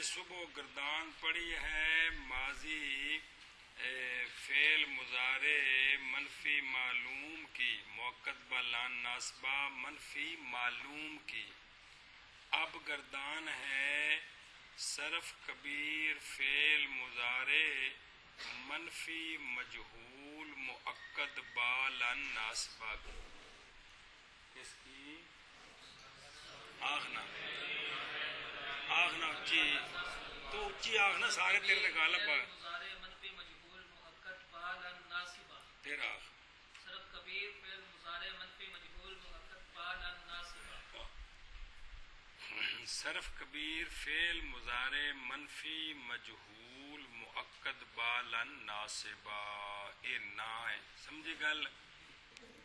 صبح گردان پڑی ہے ماضی فعل مضارع منفی معلوم کی موقت بلان ناسبہ منفی معلوم کی. اب گردان ہے صرف کبیر فعل مضارع منفی مجہول مؤکد بالان ناسبہ کی. کس کی؟ آخنا اچھی تو اچھی آخنا سارے تیرے نے غالب پھر آخ صرف کبیر فعل مضارع منفی مجہول مؤکد بالان ناسبہ. صرف کبیر فعل مضارع منفی مجہول مؤکد بالان ناسبہ. اے نا ہے سمجھی گل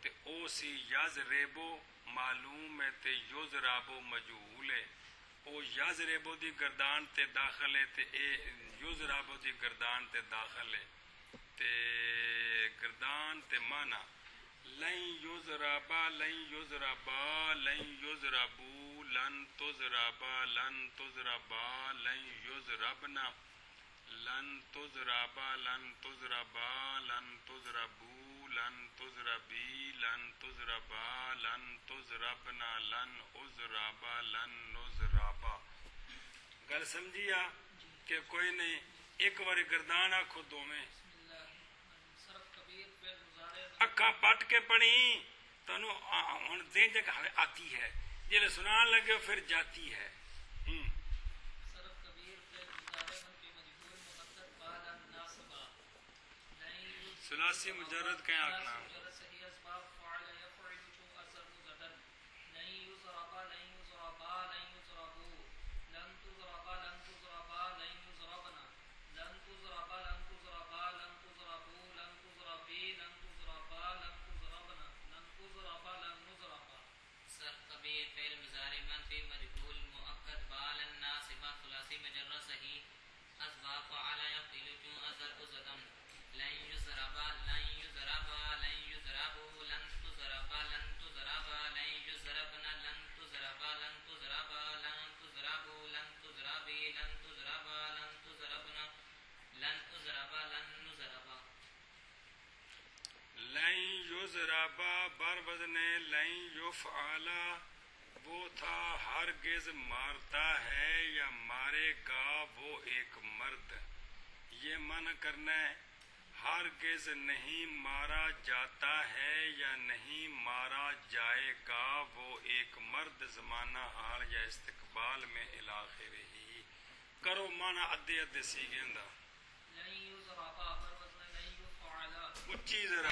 تے او سی یز ریبو معلوم ہے تے یوز رابو مجہول ہے. او یز ریبو دی گردان تے داخل ہے تے اے یوز رابو دی گردان تے داخل ہے تے گردان تے مانا لن یضربا لن یضربا لن یضربو لن تضربا لن تضربا لن یضربنا لن تضربا لن تضربا لن تضربو لن تضربی لن تضربا لن تضربنا لن اضربا لن نضربا. گل سمجھیا کہ کوئی نہیں؟ ایک بار گردان آکھو دو میں اکھا پٹ کے پڑھی تنو ہن دین جگہ آتی ہے جلے سنان لگے پھر جاتی ہے. ثلاثی مجرد کہیں آکھنا ضربا بر وزن لن یفعلا وہ تھا ہرگز مارتا ہے یا مارے گا وہ ایک مرد. یہ من کرنا ہے ہرگز نہیں مارا جاتا ہے یا نہیں مارا جائے گا وہ ایک مرد زمانہ حال یا استقبال میں الاخر ہی. کرو مانا ادھے ادھے سیگیں دا اچھی ذرا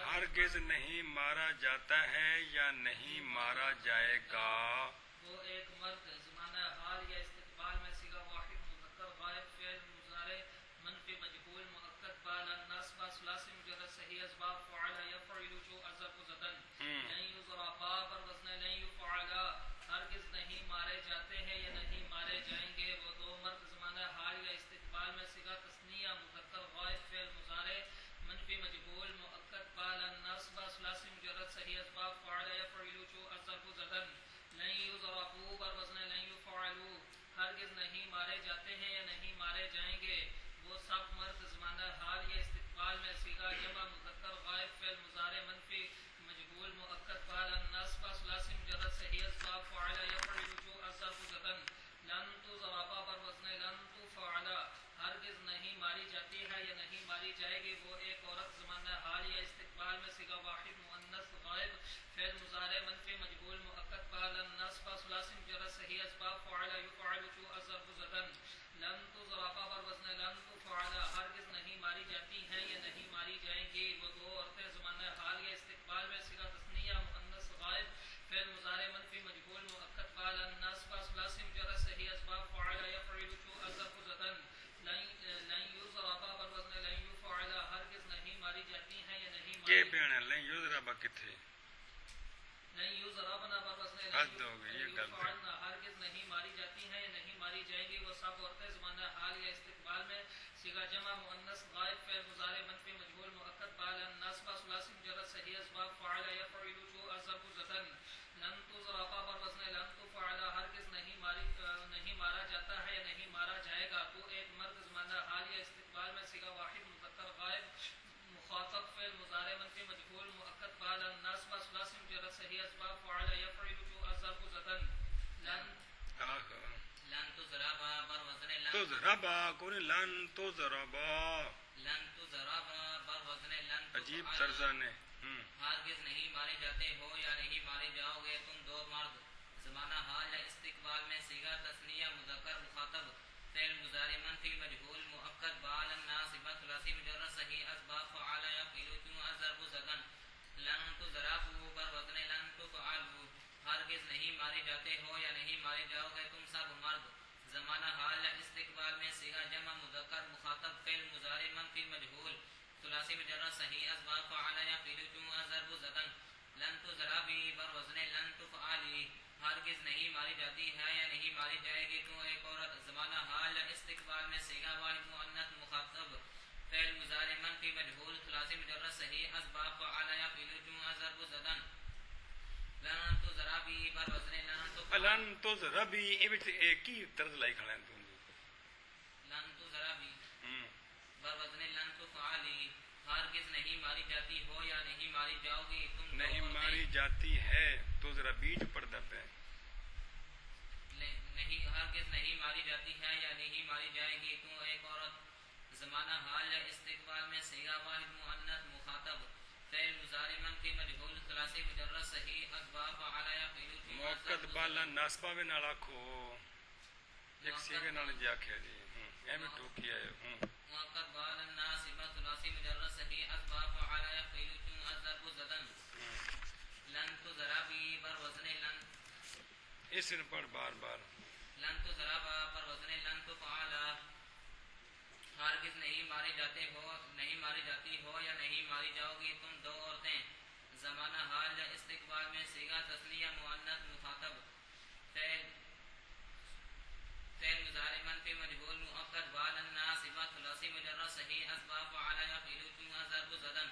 ہرگز نہیں مارا جاتا ہے یا نہیں مارا جائے گا وہ ایک مرد زمانہ حال یا استقبال میں صیغہ واحد مذکر غائب فعل مضارع منفی مجہول مؤکد بالان ناسبہ ثلاثی مجرد صحیح اسباب فعل یفعل جو ظرف زدن. لن یضربا بر وزن لن یفعلا ہرگز نہیں مارے جاتے ہیں یا نہیں مارے جائیں گے وہ دو مرد زمانہ حال یا استقبال میں صیغہ تثنیہ مذکر غائب فعل مضارع منفی مجہول مؤکد بالان ناسبہ ثلاثی مجرد صحیح اسباب فعل یفعل جو ظرف زدن. لن یضربو بر وزن لن یفعلو ہرگز نہیں مارے جاتے ہیں یا نہیں مارے جائیں گے وہ سب مرد زمانہ حال یا استقبال میں صیغہ جمع مذکر غائب فعل مضارع منفی مجہول مؤکد بالان ناسبہ ثلاثی مجرد صحیح اسباب فعل یفعل جو ظرف زدن. لن تضربا بر وزن لن تفعلا ہرگز نہیں ماری جاتی ہے یا نہیں ماری جائے گی وہ ایک عورت زمانہ حال یا استقبال میں صیغہ واحد مؤنث غائب فعل مضارع منفی مجہول مؤکد بالان ناسبہ ثلاثی مجرد صحیح اسباب فعل یفعل جو ظرف زدن. لن تضربا بر وزن لن تفعلا ہرگز نہیں ماری جاتی ہیں یا نہیں ماری جائیں گی وہ دو عورتیں زمانہ حال یا استقبال میں صیغہ تثنیہ مؤنث غائب فعل مضارع منفی مجہول مؤکد بالان ناسبہ ثلاثی مجرد صحیح اسباب فعل یفعل جو ظرف زدن. لن یضربا بر وزن لن یفعلا ہرگز نہیں ماری جاتی ہیں یا نہیں کہ بیان لن یضربا کتھے لن یضربنا بر وزن حد ہو گئی یہ گل ہرگز نہیں ماری جاتی ہیں یا نہیں ماری جائیں گی وہ سب عورتیں زمانہ حال یا استقبال میں صیغہ جمع مؤنث غائب فعل مضارع منفی مجہول مؤکد بالان ناسبہ ثلاثی مجرد صحیح اسباب فعل یفعل جو ظرف زدن. لن تضربا بر وزن لن ضرابا کو لن تو ضربا لن تضربا بر وزن لن عجیب تفعل طرزن ہے ہرگز نہیں مارے جاتے ہو یا نہیں مارے جاؤ گے تم دو مرد زمانہ حال یا استقبال میں صیغہ تثنیہ مذکر مخاطب فعل مضارع منفی مجہول مؤکد بال ناصبہ ثلاثی مجرد صحیح اسباب فعل یفعل کیوں الضرب زدن لن تضربوا بر وزن لن تفعلوا ہرگز نہیں مارے جاتے ہو یا نہیں مارے جاؤ گے تم سب مرد زمانہ حال یا استقبال میں صیغہ جمع مذکر مخاطب فعل مضارع منفی مجہول ثلاثی مجرد صحیح اسباب فعل یفعل کیوں الضرب زدن لن تضربی بر وزن لن تفعلی ہرگز نہیں ماری جاتی ہے یا نہیں ماری جائے گی تو ایک عورت زمانہ حال یا استقبال میں صیغہ واحد مؤنث مخاطب فعل مضارع منفی مجہول ثلاثی مجرد صحیح اسباب فعل یفعل کیوں الضرب زدن لن تضربی بر وزن لن تفعلی لن تو ضربی یہ وچ ایک ہی طرز لائی کھڑا ہے تم لن تضربی بر وزن لن تفعلی ہرگز نہیں ماری جاتی ہو یا نہیں ماری جاؤ گی تم نہیں ماری جاتی ہے تو ذرا بیچ پردہ پہ نہیں ہرگز نہیں ماری جاتی ہے یا نہیں ماری جائے گی تو ایک عورت زمانہ حال یا استقبال میں صیغہ واحد مؤنث مخاطب فعل مضارع منفی مجہول ثلاثی مجرد صحیح اسباب فعل یفعل موقت بالا ناسبہ میں نال آکھو ایک سیگے نال جی آکھیا جی ایویں ٹوکی ہے مؤکد بال ناصبہ ثلاثی مجرد صحیح اسباب فعل یفعل کیوں الضرب زدن لن تضربی بر وزن لن اس نے پڑھ بار بار لن تضربا بر وزن لن تفعل ہرگز نہیں مارے جاتے ہو نہیں ماری جاتی ہو یا نہیں ماری جاؤ گی تم دو عورتیں زمانہ حال یا استقبال میں صیغہ تثنیہ مؤنث مخاطب فعل مضارع منفی مجہول مؤکد بال ناصبہ ثلاثی مجرد صحیح اسباب فعل یفعل کیوں ضرب زدن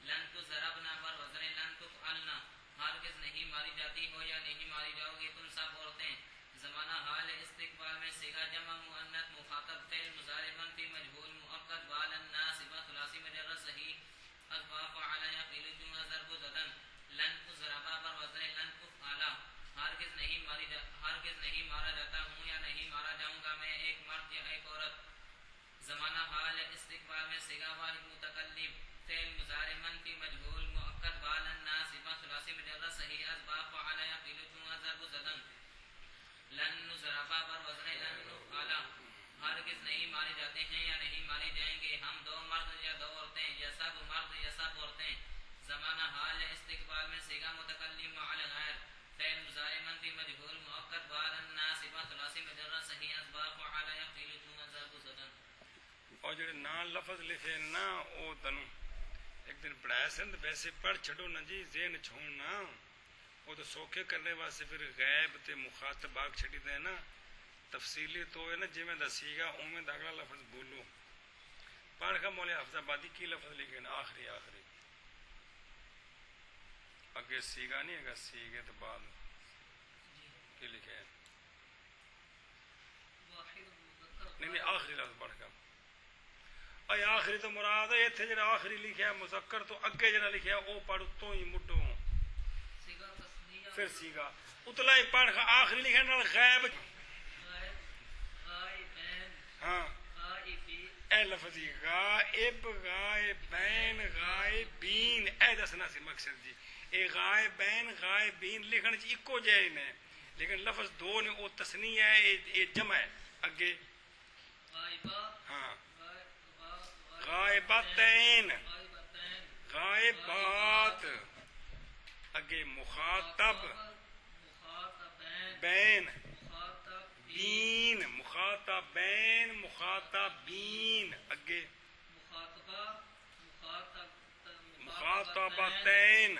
لن تضربنا بر وزن لن تفعلنا ہرگز نہیں ماری جاتی ہو یا نہیں ماری جاؤ گی تم سب عورتیں زمانہ حال استقبال میں صیغہ جمع مؤنث مخاطب فعل مضارع منفی مجہول مؤکد بال ناصبہ ثلاثی مجرد صحیح اسباب فعل یفعل کیوں ضرب زدن لن تضربا بر وزن لن تفعل ہرگز نہیں مارا جاتا ہوں یا نہیں مارا جاؤں گا میں ایک مرد یا ایک عورت زمانہ حال استقبال میں صیغہ واحد متکلم فعل مضارع منفی مجہول مؤکد بال ناصبہ ثلاثی مجرد صحیح اسباب فعل یفعل کیوں ضرب زدن لن نضربا بر وزن لن تفعل ہرگز نہیں مارے جاتے ہیں یا نہیں مارے جائیں گے ہم دو مرد یا دو عورتیں یا سب مرد یا سب عورتیں زمانہ حال یا استقبال میں صیغہ متکلم مع الغیر فعل مضارع منفی مجہول مؤکد بال ناصبہ ثلاثی مجرد صحیح اسباب فعل یفعل کیوں ضرب زدن اور جڑے نا لفظ لکھے نا او تنوں ایک دن پڑھایا سن ویسے پڑھ چھڑو نا جی ذہن چھوڑنا وہ تو سوکھے کرنے واسطے پھر غیب تے مخاطب آگ چھڑی دے نا تفصیلی تو ہے نا جی میں دسی گا اومیں داگلا لفظ بولو پڑھ کا مولی حفظ آبادی کی لفظ لکھے نا آخری اگے سیگا نہیں ہے سیگے تو بعد کی لکھے ہے نہیں آخری لفظ پڑھ کا اے آخری تو مراد ہے اتنے جڑا آخری لکھیا ہے مذکر تو اگے جڑا لکھیا ہے او پڑھ تو ہی مڈو پھر سیگا اتلا ہی پڑھ آخری لکھے نال غیب ہاں اے لفظ غائب غائبین غائبین اے دسنا سی مقصد جی اے غائبین غائبین لکھن چ اکو جے نے لیکن لفظ دو نے او تثنیہ ہے اے جمع ہے اگے ہاں غائبتین غائبات اگے مخاطب بین بین مخاطبین مخاطبین اگے مخاطبتین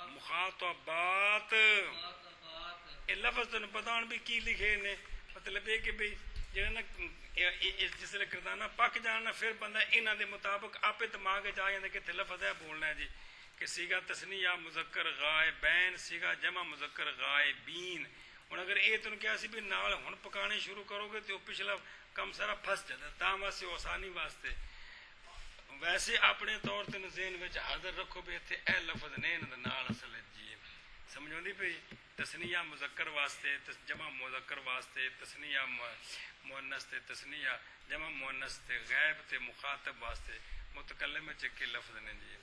مخاطبات یہ لفظ تمہیں پتا بھی کی لکھے نے مطلب یہ کہ بھئی جس نے کردانہ پک جانا پھر بندہ انہاں دے مطابق آپ دماغ آ جاتا کہ اتنے لفظ ہے بولنا ہے جی کہ سیگا تثنیہ مذکر غائبین سیگا جمع مذکر غائبین ہوں اگر یہ تمہیں کیا سی بھی نال ہن پکانے شروع کرو گے تو پچھلا کم سارا پھس جاتا تا واسطے آسانی واسطے ویسے اپنے طور تے ذہن وچ حاضر رکھو بھی اتنے اے لفظ نے انہاں دے نال اصل جی سمجھ آتی پئی تسنیہ مذکر واسطے جمع مذکر واسطے تسنیہ مؤنث تے تسنیہ جمع مؤنث تے غائب تے مخاطب واسطے متکلم چ کے لفظ نے جی